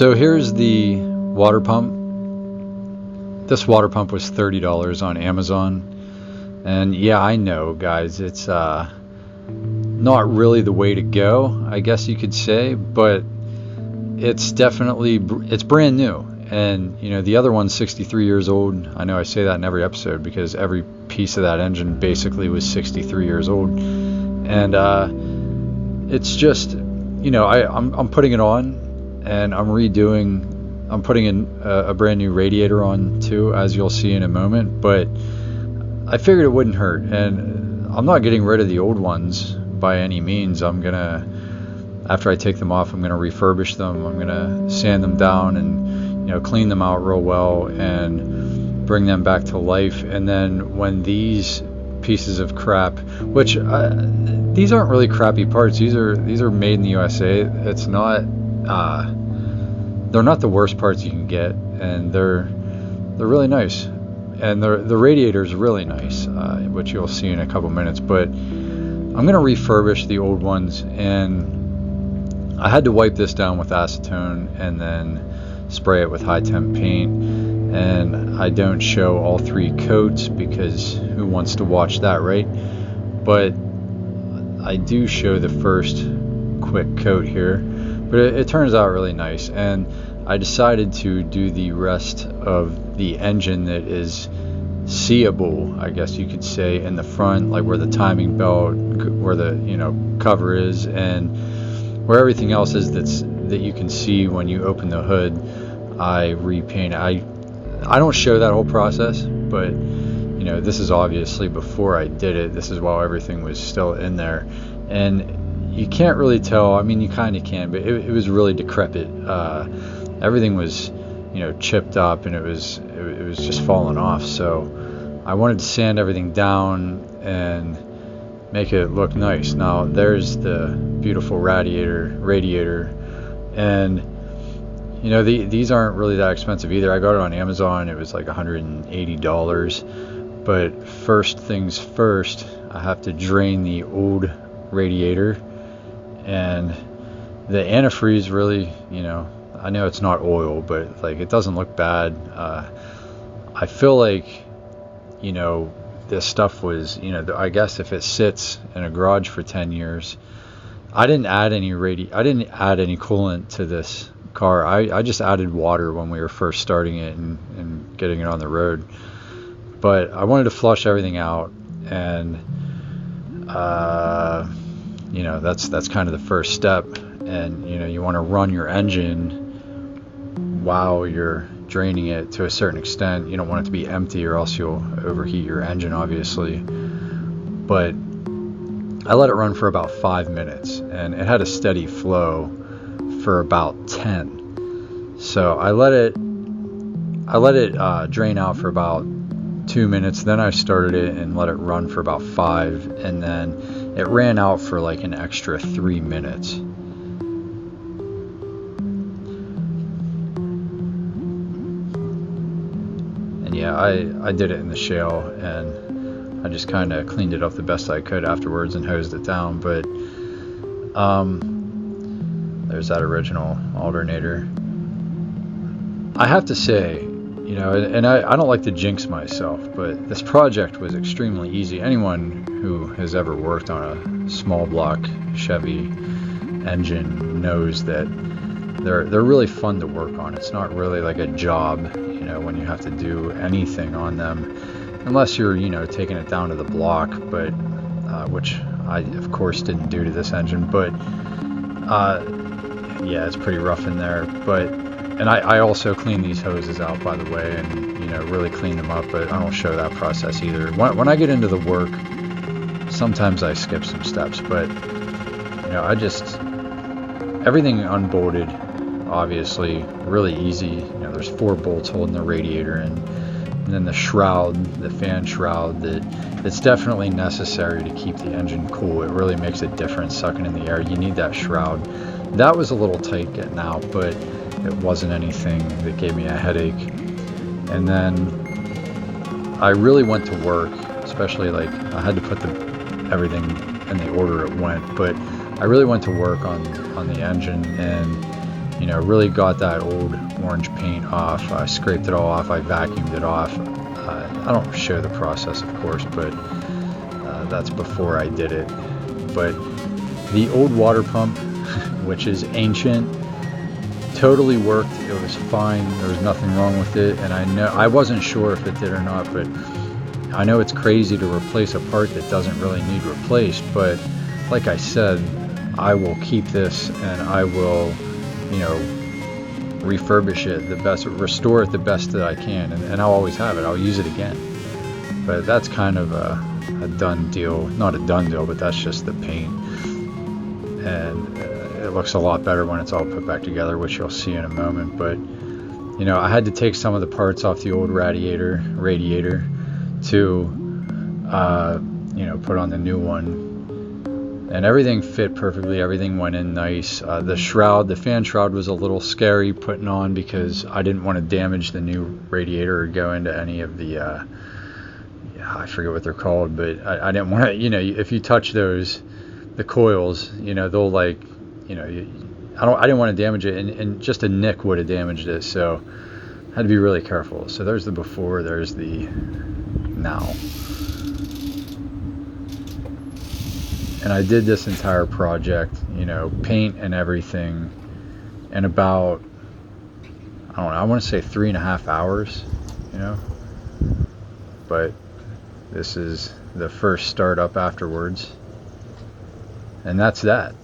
So here's the water pump. This water pump was $30 on Amazon. And yeah, I know, guys, it's not really the way to go, I guess you could say, but it's brand new. And you know, the other one's 63 years old. I know I say that in every episode because every piece of that engine basically was 63 years old. And it's just, you know, I'm putting it on and I'm putting in a brand new radiator on too, as you'll see in a moment, but I figured it wouldn't hurt. And I'm not getting rid of the old ones by any means. After I take them off, I'm gonna refurbish them. I'm gonna sand them down and, you know, clean them out real well and bring them back to life. And then when these pieces of crap, which these aren't really crappy parts, these are made in the USA. It's not they're not the worst parts you can get, and they're really nice, and the radiator is really nice, which you'll see in a couple minutes. But I'm gonna refurbish the old ones, and I had to wipe this down with acetone and then spray it with high temp paint. And I don't show all 3 coats because who wants to watch that, right? But I do show the first quick coat here, but it turns out really nice. And I decided to do the rest of the engine that is seeable, I guess you could say, in the front, like where the timing belt, where the, you know, cover is, and where everything else is that you can see when you open the hood. I repaint. I don't show that whole process, but you know, this is obviously before I did it. This is while everything was still in there, and you can't really tell. I mean, you kind of can, but it was really decrepit. Everything was, you know, chipped up, and it was just falling off. So I wanted to sand everything down and make it look nice. Now there's the beautiful radiator, and you know, these aren't really that expensive either. I got it on Amazon. It was like $180. But first things first, I have to drain the old radiator. And the antifreeze really, you know, I know it's not oil, but like it doesn't look bad. I feel like, you know, this stuff was, you know, I guess if it sits in a garage for 10 years, I didn't add any coolant to this car. I just added water when we were first starting it and getting it on the road. But I wanted to flush everything out, and you know, that's kind of the first step. And you know, you want to run your engine while you're draining it to a certain extent. You don't want it to be empty, or else you'll overheat your engine, obviously. But I let it run for about 5 minutes, and it had a steady flow for about 10. So I let it drain out for about 2 minutes. Then I started it and let it run for about 5, and then it ran out for like an extra 3 minutes. And yeah, I did it in the shale, and I just kind of cleaned it up the best I could afterwards and hosed it down. But there's that original alternator. I have to say, you know, and I don't like to jinx myself, but this project was extremely easy. Anyone who has ever worked on a small block Chevy engine knows that they're really fun to work on. It's not really like a job, you know, when you have to do anything on them, unless you're, you know, taking it down to the block, but which I of course didn't do to this engine. But yeah, it's pretty rough in there. But and I also clean these hoses out, by the way, and you know, really clean them up, but I don't show that process either. When I get into the work, sometimes I skip some steps, but you know, everything unbolted, obviously, really easy. You know, there's 4 bolts holding the radiator, and then the shroud, the fan shroud, that's definitely necessary to keep the engine cool. It really makes a difference sucking in the air. You need that shroud. That was a little tight getting out, but it wasn't anything that gave me a headache. And then I really went to work, especially like I had to put everything in the order it went, but I really went to work on the engine, and You know, really got that old orange paint off. I scraped it all off. I vacuumed it off. I don't show the process, of course, but that's before I did it. But the old water pump, which is ancient, totally worked. It was fine. There was nothing wrong with it. And I wasn't sure if it did or not, but I know it's crazy to replace a part that doesn't really need replaced. But like I said, I will keep this and I will, you know, refurbish it the best, restore it the best that I can, and I'll always have it. I'll use it again. But that's kind of a done deal. Not a done deal, but that's just the paint. And it looks a lot better when it's all put back together, which you'll see in a moment. But, you know, I had to take some of the parts off the old radiator to, you know, put on the new one. And everything fit perfectly. Everything went in nice. The shroud, the fan shroud was a little scary putting on because I didn't want to damage the new radiator or go into any of the, I forget what they're called, but I didn't want to, you know, if you touch those, the coils, you know, they'll like, you know, I didn't want to damage it, and just a nick would have damaged it, so I had to be really careful. So there's the before, there's the now. And I did this entire project, you know, paint and everything, in about, I don't know, I want to say 3.5 hours, you know. But this is the first startup afterwards. And that's that.